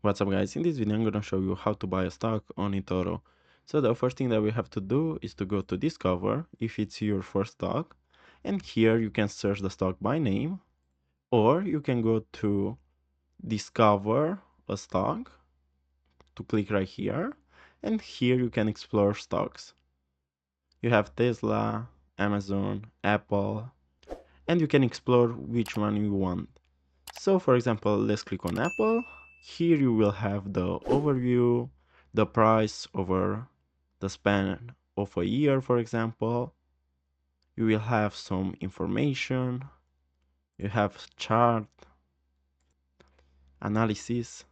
What's up guys, in this video I'm gonna show you how to buy a stock on eToro. So the first thing that we have to do is to go to Discover if it's your first stock, and here you can search the stock by name, or you can go to Discover a stock to click right here, and here you can explore stocks. You have Tesla, Amazon, Apple, and you can explore which one you want. So for example, let's click on Apple. Here you will have the overview, the price over the span of a year, for example. You will have some information. You have chart, analysis.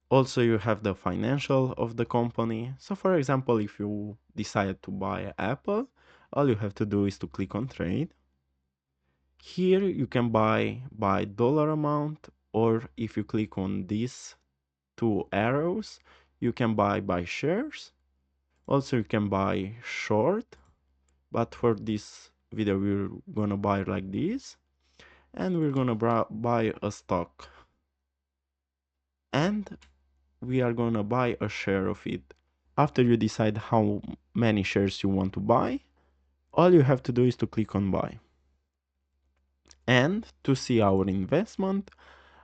Also you have the financial of the company. So for example, if you decide to buy Apple, all you have to do is to click on trade. Here you can buy by dollar amount, or if you click on these two arrows, you can buy by shares. Also you can buy short, but for this video we're gonna buy like this, and we're gonna buy a stock, and we are gonna buy a share of it. After you decide how many shares you want to buy, all you have to do is to click on buy. And to see our investment,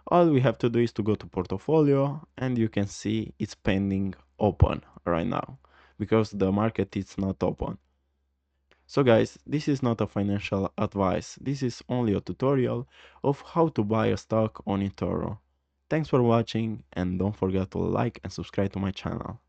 all we have to do is to go to portfolio, and you can see it's pending open right now because the market is not open. So guys, this is not a financial advice. This is only a tutorial of how to buy a stock on eToro. Thanks for watching, and don't forget to like and subscribe to my channel.